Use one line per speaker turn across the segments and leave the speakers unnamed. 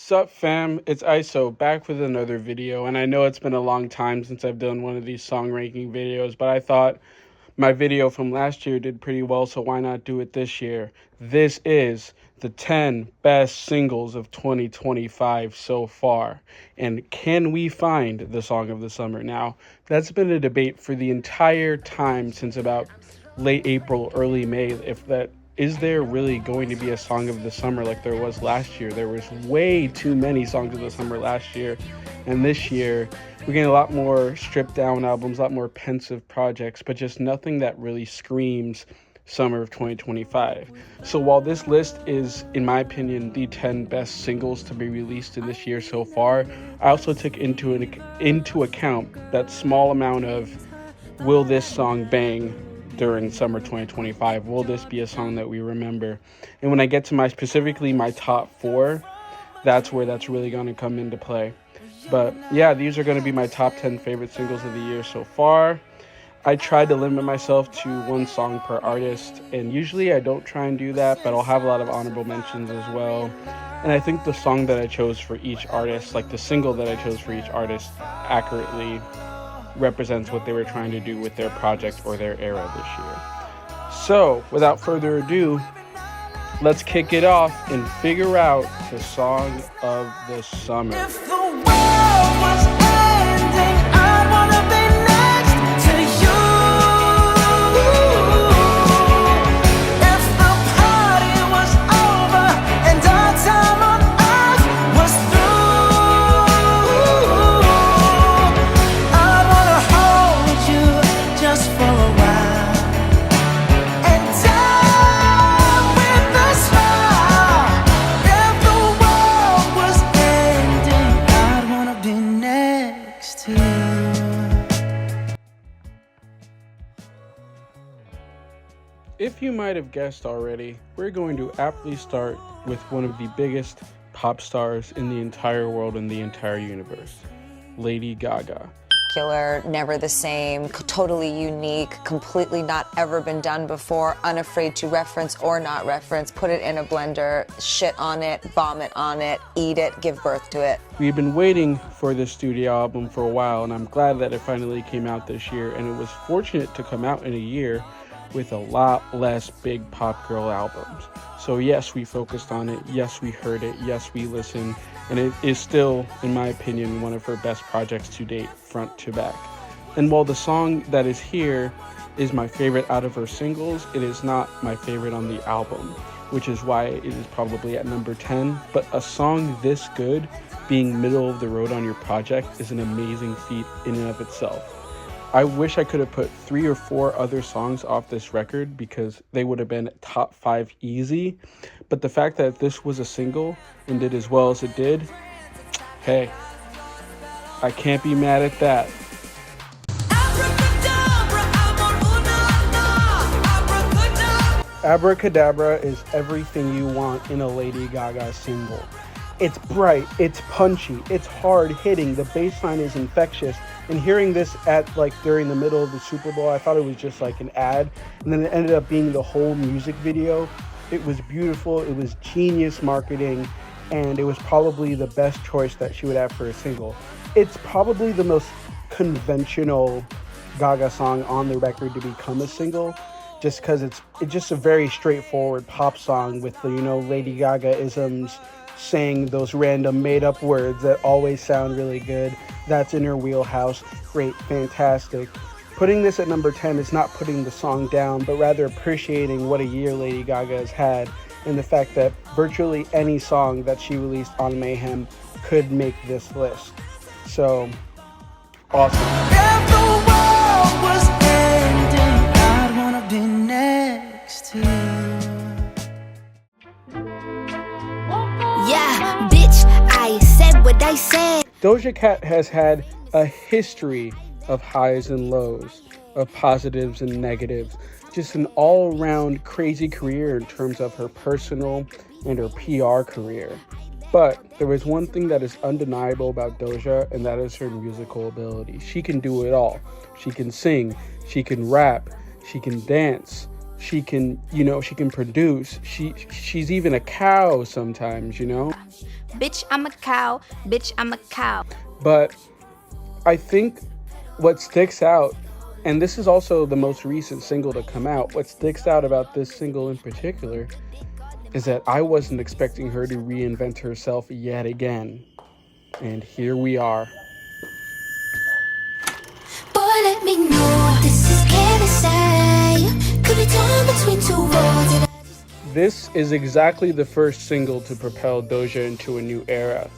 Sup fam, it's ISO back with another video, and I know it's been a long time since I've done one of these song ranking videos, but I thought my video from last year did pretty well, so why not do it this year? This is the 10 best singles of 2025 so far, and can we find the song of the summer? Now, that's been a debate for the entire time since about late April, early May, if that is there really going to be a song of the summer like there was last year? There was way too many songs of the summer last year, and this year we're getting a lot more stripped down albums, a lot more pensive projects, but just nothing that really screams summer of 2025. So while this list is, in my opinion, the 10 best singles to be released in this year so far, I also took into account that small amount of will this song bang during summer 2025? Will this be a song that we remember? And when I get to my top 4, that's where that's really going to come into play. But yeah, these are going to be my top 10 favorite singles of the year so far. I tried to limit myself to one song per artist, and usually I don't try and do that, but I'll have a lot of honorable mentions as well. And I think the song that I chose for each artist, like the single that I chose for each artist, accurately represents what they were trying to do with their project or their era this year. So, without further ado, let's kick it off and figure out the song of the summer.
If the world was ending, I'd wanna be next to you. If the party was over and our time on earth was through, I'd wanna hold you just for a while and die with a smile. If the world was ending, I'd wanna be next to you.
If you might have guessed already, we're going to aptly start with one of the biggest pop stars in the entire world and the entire universe, Lady Gaga.
Killer, never the same, totally unique, completely not ever been done before, unafraid to reference or not reference, put it in a blender, shit on it, vomit on it, eat it, give birth to it.
We've been waiting for this studio album for a while, and I'm glad that it finally came out this year, and it was fortunate to come out in a year with a lot less big pop girl albums. So yes, we focused on it, yes, we heard it, yes, we listened, and it is still, in my opinion, one of her best projects to date, front to back. And while the song that is here is my favorite out of her singles, it is not my favorite on the album, which is why it is probably at number 10. But a song this good, being middle of the road on your project, is an amazing feat in and of itself. I wish I could have put 3 or 4 other songs off this record because they would have been top 5 easy. But the fact that this was a single and did as well as it did, hey, I can't be mad at that. Abracadabra is everything you want in a Lady Gaga single. It's bright, it's punchy, it's hard hitting, the bass line is infectious, and hearing this during the middle of the Super Bowl, I thought it was just like an ad, and then it ended up being the whole music video. It was beautiful, it was genius marketing, and it was probably the best choice that she would have for a single. It's probably the most conventional Gaga song on the record to become a single, just because it's just a very straightforward pop song with the, Lady Gaga isms, saying those random made-up words that always sound really good. That's in her wheelhouse. Great, fantastic. Putting this at number 10 is not putting the song down, but rather appreciating what a year Lady Gaga has had, and the fact that virtually any song that she released on Mayhem could make this list. So, awesome.
If the world was ending, I'd wanna be next to you.
Yeah, bitch, I said what I said.
Doja Cat has had a history of highs and lows, of positives and negatives, just an all-around crazy career in terms of her personal and her PR career. But there is one thing that is undeniable about Doja, and that is her musical ability. She can do it all. She can sing, she can rap, she can dance, she can, she can produce. She's even a cow sometimes,
Bitch, I'm a cow. Bitch, I'm a cow.
But I think what sticks out, and this is also the most recent single to come out, what sticks out about this single in particular is that I wasn't expecting her to reinvent herself yet again. And here we are.
Boy, let me know what this is candy say. Could be torn between two worlds.
This is exactly the first single to propel Doja into a new era.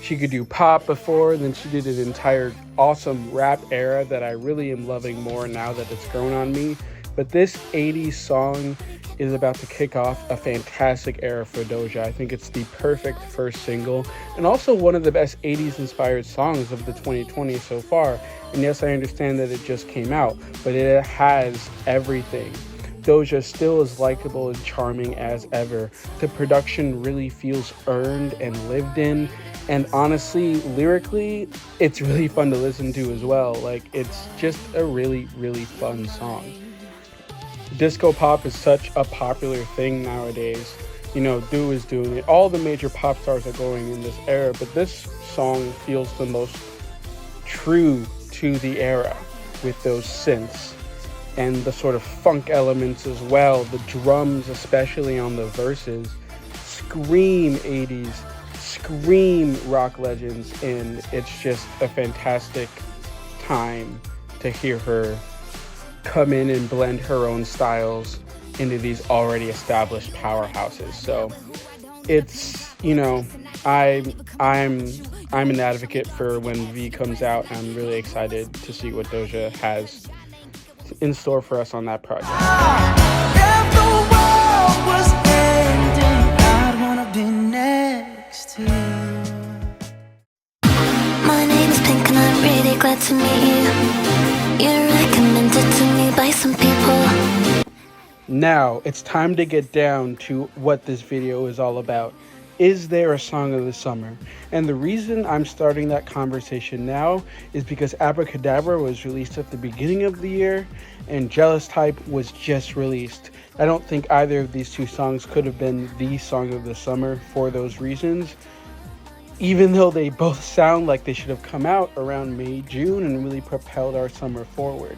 She could do pop before, then she did an entire awesome rap era that I really am loving more now that it's grown on me. But this 80s song is about to kick off a fantastic era for Doja. I think it's the perfect first single and also one of the best 80s inspired songs of the 2020s so far. And yes, I understand that it just came out, but it has everything. Doja still is likable and charming as ever. The production really feels earned and lived in. And honestly, lyrically, it's really fun to listen to as well. Like, it's just a really, really fun song. Disco pop is such a popular thing nowadays. You know, Do is doing it. All the major pop stars are going in this era, but this song feels the most true to the era with those synths and the sort of funk elements as well. The drums, especially on the verses, scream 80s, scream rock legends, and it's just a fantastic time to hear her come in and blend her own styles into these already established powerhouses. So it's, you know, I'm an advocate for when V comes out. I'm really excited to see what Doja has in store for us on that project.
If the world was ending, I'd wanna be next to you.
My name is Pink and I'm really glad to meet you. You're recommended to me by some people.
Now, it's time to get down to what this video is all about. Is there a song of the summer? And the reason I'm starting that conversation now is because Abracadabra was released at the beginning of the year and Jealous Type was just released. I don't think either of these two songs could have been the song of the summer for those reasons, even though they both sound like they should have come out around May, June and really propelled our summer forward.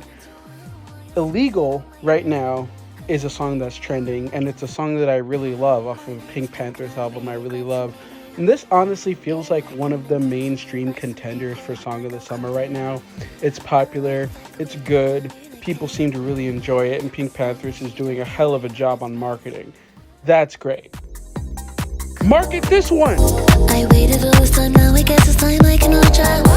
Illegal right now is a song that's trending, and it's a song that I really love off of Pink Panther's album I really love. And this honestly feels like one of the mainstream contenders for Song of the Summer right now. It's popular, it's good, people seem to really enjoy it, and Pink Panthers is doing a hell of a job on marketing. That's great. Market this one!
I waited all this time, now I guess it's time I can child.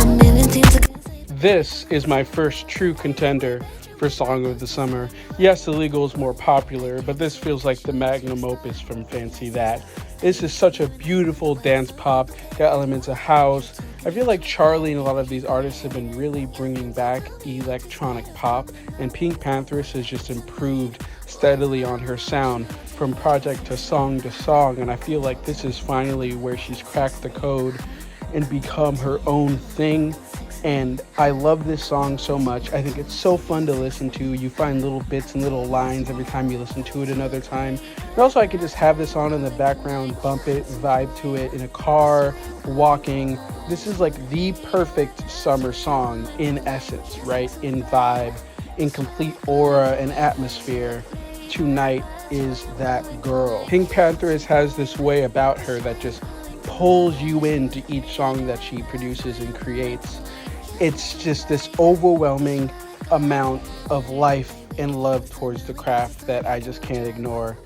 A million things to
This is my first true contender for Song of the Summer. Yes, Illegal is more popular, but this feels like the magnum opus from Fancy That. This is such a beautiful dance pop, got elements of house. I feel like Charlie and a lot of these artists have been really bringing back electronic pop, and Pink Panthers has just improved steadily on her sound from project to song, and I feel like this is finally where she's cracked the code and become her own thing. And I love this song so much. I think it's so fun to listen to. You find little bits and little lines every time you listen to it another time. And also I could just have this on in the background, bump it, vibe to it in a car, walking. This is like the perfect summer song in essence, right? In vibe, in complete aura and atmosphere. Tonight is that girl. Pink Panthers has this way about her that just pulls you into each song that she produces and creates. It's just this overwhelming amount of life and love towards the craft that I just can't ignore.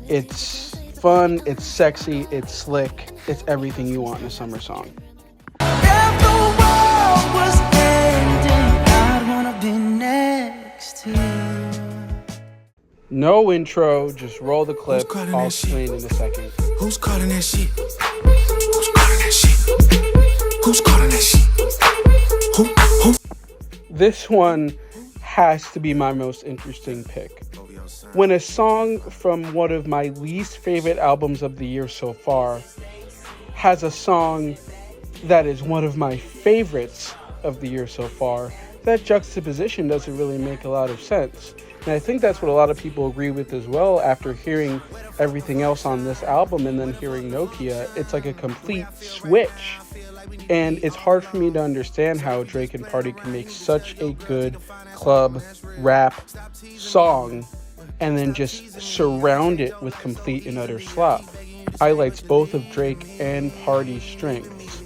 It's fun, it's sexy, it's slick, it's everything you want in a summer song.
If the world was ending, I'd wanna be next to you.
No intro, just roll the clip. I'll explain in a second.
Who's calling that shit? Who's calling that shit? Who's calling that shit? Who?
This one has to be my most interesting pick. When a song from one of my least favorite albums of the year so far has a song that is one of my favorites of the year so far, that juxtaposition doesn't really make a lot of sense. And I think that's what a lot of people agree with as well after hearing everything else on this album and then hearing Nokia. It's like a complete switch. And it's hard for me to understand how Drake and Party can make such a good club rap song and then just surround it with complete and utter slop. Highlights both of Drake and Party's strengths.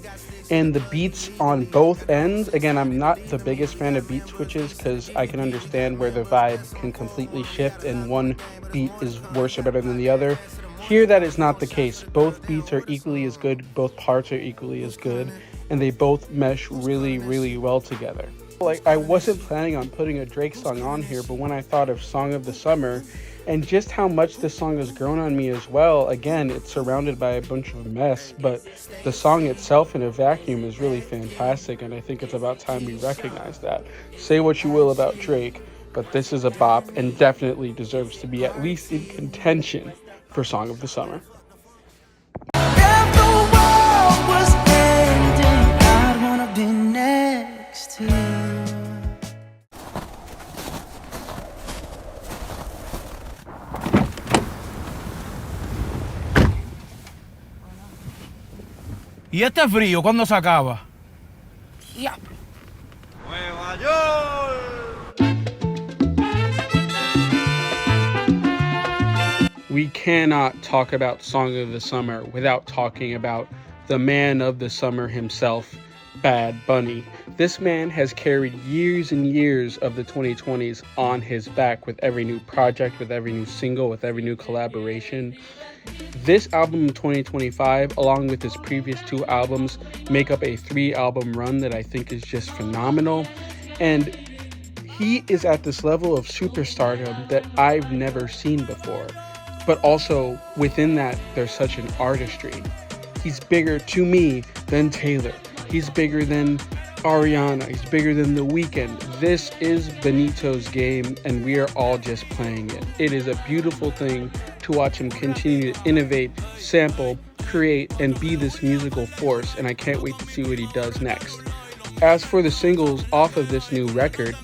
And the beats on both ends, again, I'm not the biggest fan of beat switches because I can understand where the vibe can completely shift and one beat is worse or better than the other. Here, that is not the case. Both beats are equally as good, both parts are equally as good, and they both mesh really, really well together. Like, I wasn't planning on putting a Drake song on here, but when I thought of Song of the Summer, and just how much this song has grown on me as well, again, it's surrounded by a bunch of mess, but the song itself in a vacuum is really fantastic, and I think it's about time we recognize that. Say what you will about Drake, but this is a bop and definitely deserves to be at least in contention for Song of the Summer.
If the world was ending, I'd wanna be next to you.
¿Y este frío cuándo se acaba?
Nueva York.
We cannot talk about Song of the Summer without talking about the man of the summer himself, Bad Bunny. This man has carried years and years of the 2020s on his back with every new project, with every new single, with every new collaboration. This album in 2025, along with his previous 2 albums, make up a 3-album run that I think is just phenomenal. And he is at this level of superstardom that I've never seen before. But also, within that, there's such an artistry. He's bigger to me than Taylor. He's bigger than Ariana. He's bigger than The Weeknd. This is Benito's game, and we are all just playing it. It is a beautiful thing to watch him continue to innovate, sample, create, and be this musical force, and I can't wait to see what he does next. As for the singles off of this new record,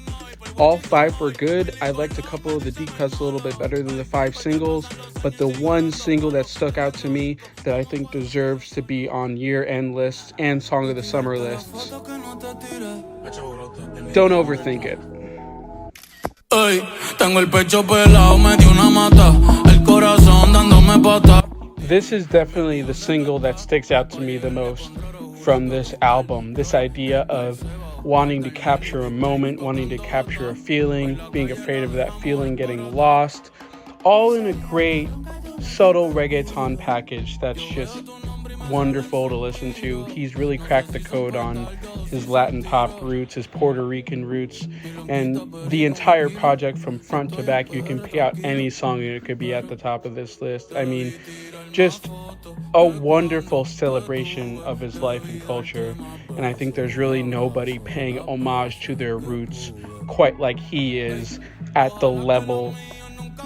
all 5 were good. I liked a couple of the deep cuts a little bit better than the 5 singles, but the one single that stuck out to me that I think deserves to be on year-end lists and Song of the Summer lists, Don't Overthink It.
Ey, tengo el pecho pelado, me dio una mata, el corazón dándome pata.
This is definitely the single that sticks out to me the most from this album. This idea of wanting to capture a moment, wanting to capture a feeling, being afraid of that feeling getting lost, all in a great, subtle reggaeton package that's just wonderful to listen to. He's really cracked the code on his Latin pop roots, his Puerto Rican roots, and the entire project from front to back. You can pick out any song and it could be at the top of this list. I mean, just a wonderful celebration of his life and culture, and I think there's really nobody paying homage to their roots quite like he is at the level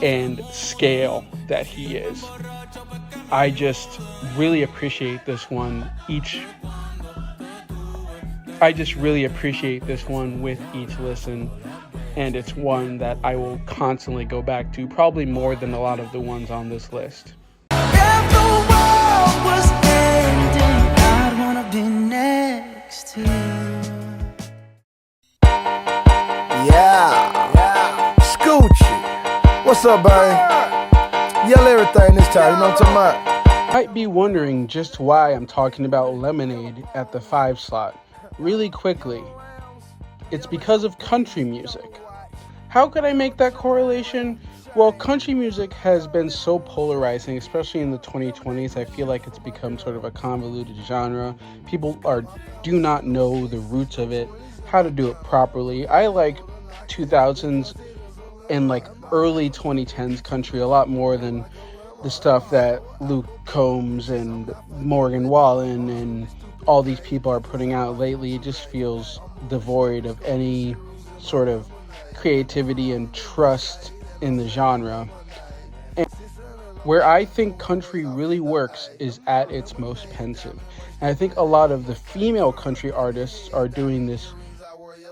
and scale that he is. I just really appreciate this one. I just really appreciate this one with each listen, and it's one that I will constantly go back to, probably more than a lot of the ones on this list.
If the world was ending, I'd wanna be next to you.
Yeah. Scoochie. What's up, babe? Yell everything this time, you know what I'm talking about?
You might be wondering just why I'm talking about Lemonade at the 5 slot. Really quickly, it's because of country music. How could I make that correlation? Well, country music has been so polarizing, especially in the 2020s. I feel like it's become sort of a convoluted genre. People do not know the roots of it, how to do it properly. I like 2000s and like early 2010s country a lot more than the stuff that Luke Combs and Morgan Wallen and all these people are putting out lately. It just feels devoid of any sort of creativity and trust in the genre. And where I think country really works is at its most pensive. And I think a lot of the female country artists are doing this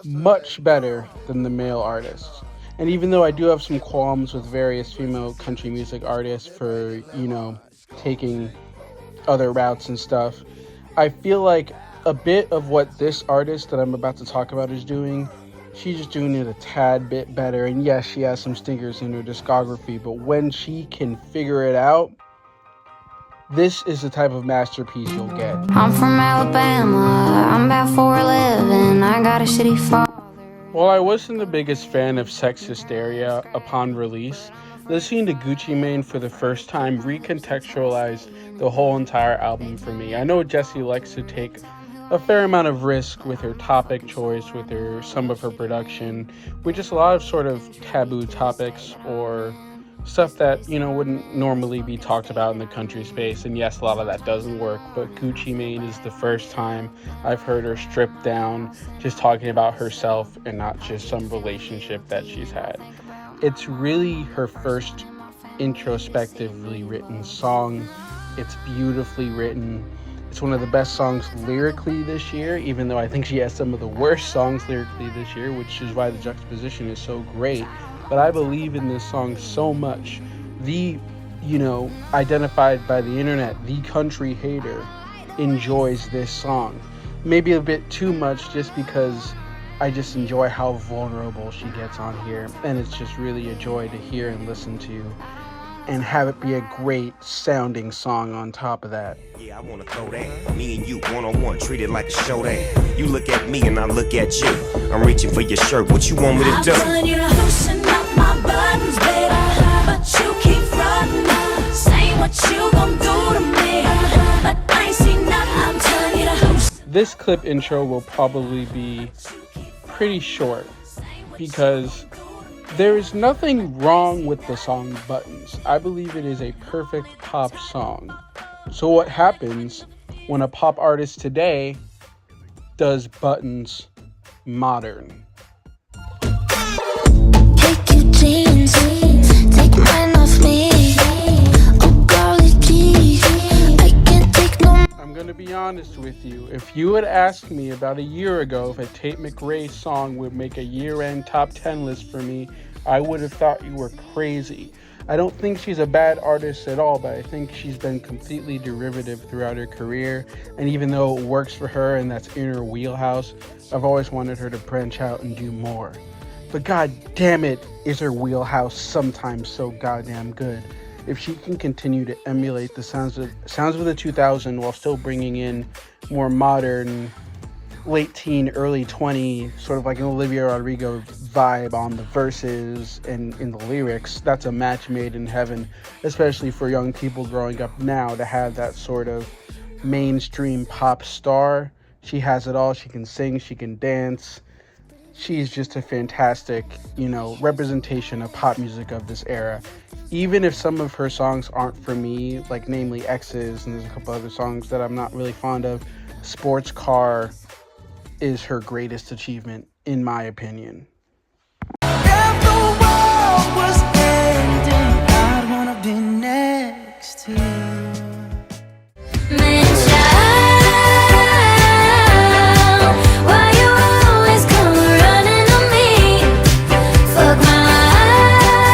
much better than the male artists. And even though I do have some qualms with various female country music artists for, you know, taking other routes and stuff, I feel like a bit of what this artist that I'm about to talk about is doing, she's just doing it a tad bit better. And yes, she has some stinkers in her discography, but when she can figure it out, this is the type of masterpiece you'll get.
I'm from Alabama, I'm about 4'11", I got a shitty father.
While I wasn't the biggest fan of Sex Hysteria upon release, listening to Gucci Mane for the first time recontextualized the whole entire album for me. I know Jessie likes to take a fair amount of risk with her topic choice, with some of her production, with just a lot of sort of taboo topics or stuff that, you know, wouldn't normally be talked about in the country space. And yes, a lot of that doesn't work, but Gucci Mane is the first time I've heard her stripped down, just talking about herself and not just some relationship that she's had. It's really her first introspectively written song. It's beautifully written. It's one of the best songs lyrically this year, even though I think she has some of the worst songs lyrically this year, which is why the juxtaposition is so great. But I believe in this song so much. The, you know, identified by the internet, the country hater enjoys this song. Maybe a bit too much, just because I just enjoy how vulnerable she gets on here. And it's just really a joy to hear and listen to, and have it be a great sounding song on top of that.
Yeah, I wanna throw that. Me and you, one-on-one, treat it like a show that. You look at me and I look at you. I'm reaching for your shirt, what you want me to do?
I'm telling you to loosen up my buttons, baby, but you keep running, saying what you gon' do to me, but I ain't seen nothing. I'm telling you to loosen.
This clip intro will probably be pretty short, because there is nothing wrong with the song Buttons. I believe it is a perfect pop song. So what happens when a pop artist today does Buttons modern?
Take your jeans, take mine off me. Oh golly gee, I can't take no.
I'm gonna be honest with you. If you had asked me about a year ago if a Tate McRae song would make a year-end top 10 list for me, I would have thought you were crazy. I don't think she's a bad artist at all, but I think she's been completely derivative throughout her career. And even though it works for her and that's in her wheelhouse, I've always wanted her to branch out and do more. But god damn it, is her wheelhouse sometimes so goddamn good. If she can continue to emulate the sounds of the 2000s while still bringing in more modern, late teen, early 20, sort of like an Olivia Rodrigo vibe on the verses and in the lyrics, that's a match made in heaven, especially for young people growing up now to have that sort of mainstream pop star. She has it all. She can sing, she can dance. She's just a fantastic, you know, representation of pop music of this era. Even if some of her songs aren't for me, like namely X's, and there's a couple other songs that I'm not really fond of, Sports Car is her greatest achievement, in my opinion.
If the world was ending, I'd wanna be next to you.
Man, child, why you always come running to me? Fuck my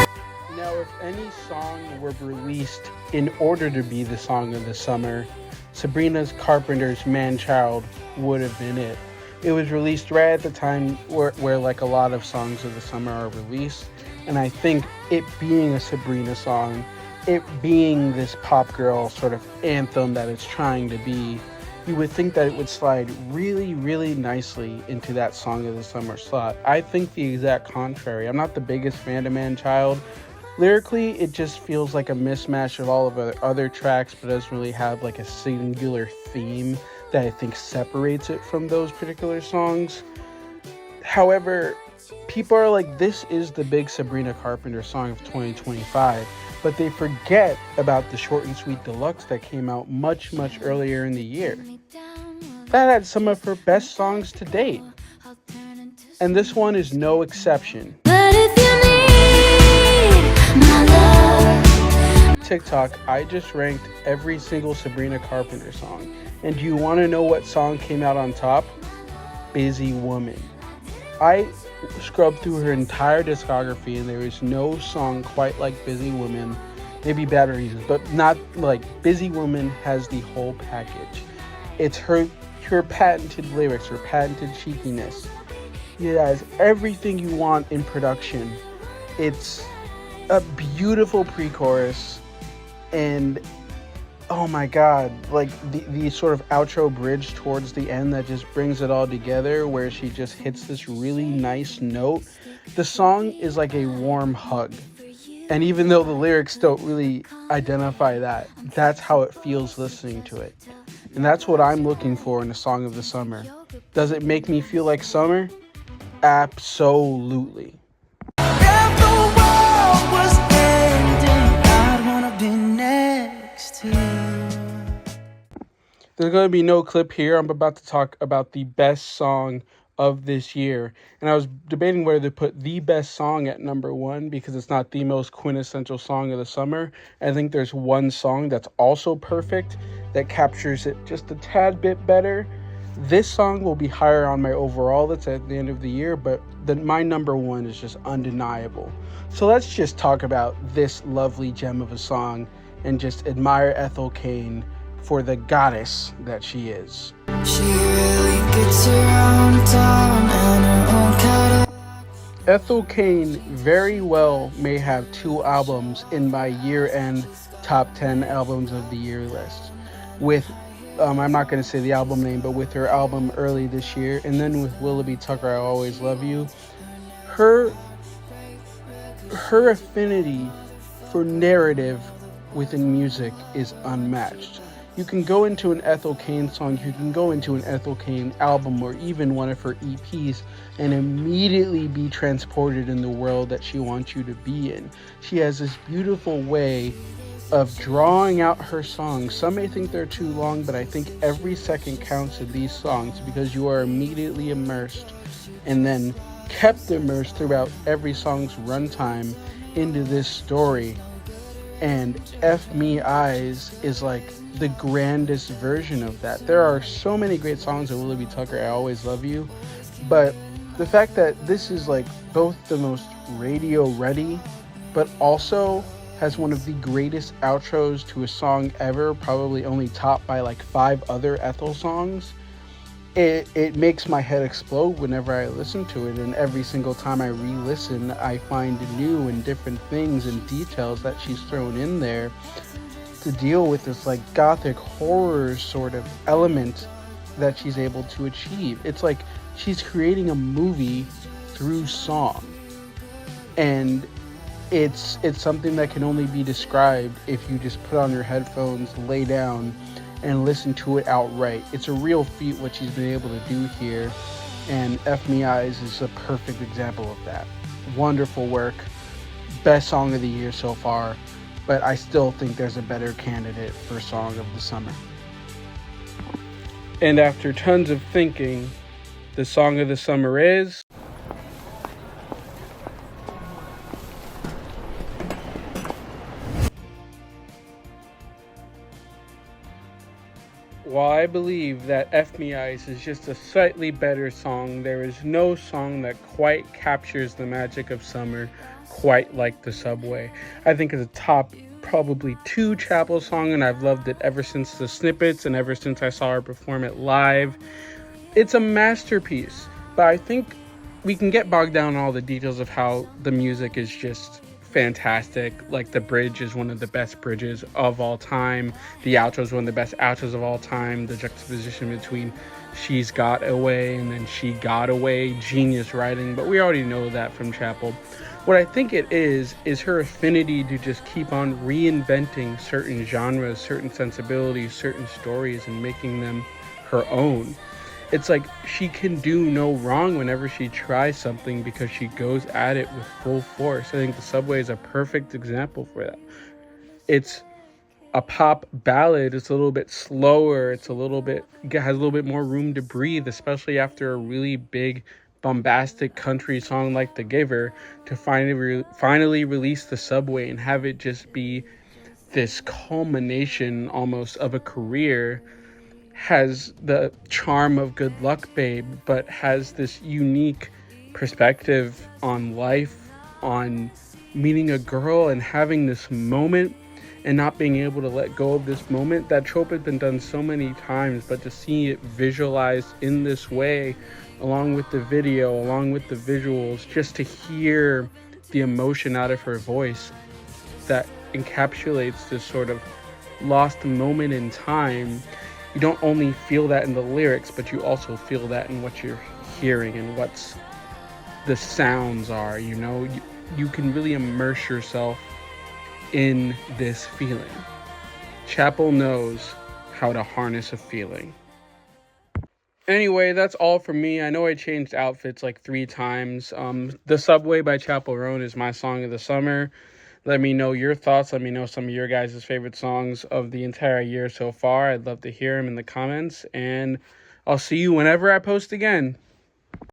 life.
Now, if any song were released in order to be the song of the summer, Sabrina Carpenter's Man Child would have been it. It was released right at the time where like a lot of songs of the summer are released, and I think it being a Sabrina song, it being this pop girl sort of anthem that it's trying to be, you would think that it would slide really, really nicely into that song of the summer slot. I think the exact contrary. I'm not the biggest fan of Man Child. Lyrically, it just feels like a mismatch of all of the other tracks, but doesn't really have like a singular theme that I think separates it from those particular songs. However, people are like, this is the big Sabrina Carpenter song of 2025, but they forget about the Short and Sweet Deluxe that came out much, much earlier in the year. That had some of her best songs to date, and this one is no exception.
But if you need my love,
TikTok, I just ranked every single Sabrina Carpenter song. And do you want to know what song came out on top? Busy Woman. I scrubbed through her entire discography, and there is no song quite like Busy Woman. Maybe Bad Reasons, but not like Busy Woman has the whole package. It's her patented lyrics, her patented cheekiness. It has everything you want in production. It's a beautiful pre-chorus, and oh my god, like the sort of outro bridge towards the end that just brings it all together, where she just hits this really nice note. The song is like a warm hug. And even though the lyrics don't really identify that, that's how it feels listening to it. And that's what I'm looking for in a song of the summer. Does it make me feel like summer? Absolutely.
If the world was ending, I'd wanna be next to you.
There's going to be no clip here. I'm about to talk about the best song of this year. And I was debating whether to put the best song at number 1 because it's not the most quintessential song of the summer. I think there's one song that's also perfect that captures it just a tad bit better. This song will be higher on my overall that's at the end of the year, but my number 1 is just undeniable. So let's just talk about this lovely gem of a song and just admire Ethel Cain for the goddess that she is.
She really gets around town and her own Cadillac.
Ethel Cain very well may have 2 albums in my year-end top 10 albums of the year list. With, I'm not going to say the album name, but with her album early this year, and then with Willoughby Tucker, I Always Love You. Her affinity for narrative within music is unmatched. You can go into an Ethel Cain song, you can go into an Ethel Cain album, or even one of her EPs, and immediately be transported in the world that she wants you to be in. She has this beautiful way of drawing out her songs. Some may think they're too long, but I think every second counts in these songs because you are immediately immersed and then kept immersed throughout every song's runtime into this story. And F Me Eyes is like the grandest version of that. There are so many great songs of Willoughby Tucker, I Always Love You, but the fact that this is like both the most radio ready, but also has one of the greatest outros to a song ever, probably only topped by like 5 other Ethel songs, it makes my head explode whenever I listen to it, and every single time I re-listen, I find new and different things and details that she's thrown in there to deal with this like gothic horror sort of element that she's able to achieve. It's like she's creating a movie through song, and it's something that can only be described if you just put on your headphones, lay down, and listen to it outright. It's a real feat what she's been able to do here, and F Me Eyes is a perfect example of that. Wonderful work, best song of the year so far, but I still think there's a better candidate for Song of the Summer. And after tons of thinking, the Song of the Summer is... While I believe that F Me Eyes is just a slightly better song, there is no song that quite captures the magic of summer quite like The Subway. I think it's a top probably 2 Chapel song, and I've loved it ever since the snippets and ever since I saw her perform it live. It's a masterpiece, but I think we can get bogged down in all the details of how the music is just fantastic. Like the bridge is one of the best bridges of all time. The outro is one of the best outros of all time. The juxtaposition between She's Got Away and then She Got Away, genius writing, but we already know that from Chapel. What I think it is her affinity to just keep on reinventing certain genres, certain sensibilities, certain stories, and making them her own. It's like she can do no wrong whenever she tries something because she goes at it with full force. I think The Subway is a perfect example for that. It's a pop ballad. It's a little bit slower. It has a little bit more room to breathe, especially after a really big, bombastic country song like The Giver, to finally release The Subway and have it just be this culmination almost of a career. Has the charm of Good Luck Babe, but has this unique perspective on life, on meeting a girl and having this moment and not being able to let go of this moment. That trope has been done so many times, but to see it visualized in this way, along with the video, along with the visuals, just to hear the emotion out of her voice that encapsulates this sort of lost moment in time. You don't only feel that in the lyrics, but you also feel that in what you're hearing and what's the sounds are, you know. You can really immerse yourself in this feeling. Chappell knows how to harness a feeling. Anyway, that's all for me. I know I changed outfits like 3 times. The Subway by Chappell Roan is my song of the summer. Let me know your thoughts. Let me know some of your guys' favorite songs of the entire year so far. I'd love to hear them in the comments. And I'll see you whenever I post again.